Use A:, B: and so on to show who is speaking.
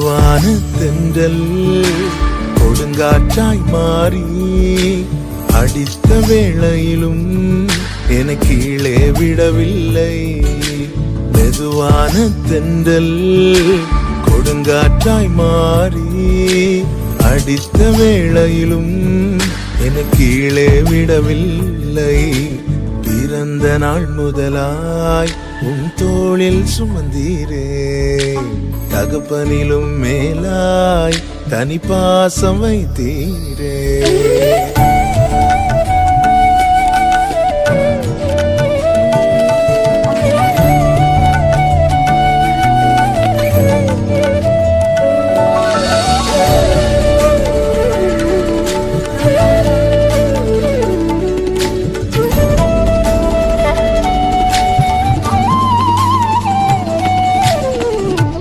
A: மெதுவான தென்றல் கொடுங்காற்றாய் மாறி அடித்த வேளையிலும் என கீழே விடவில்லை. மெதுவான தென்றல் கொடுங்காற்றாய் மாறி அடித்த வேளையிலும் என கீழே விடவில்லை. பிறந்த நாள் முதலாய் உன் தோளில் சுமந்தீரே, தகப்பனிலும் மேலாய் தனி பாசம் வைத்தீரே.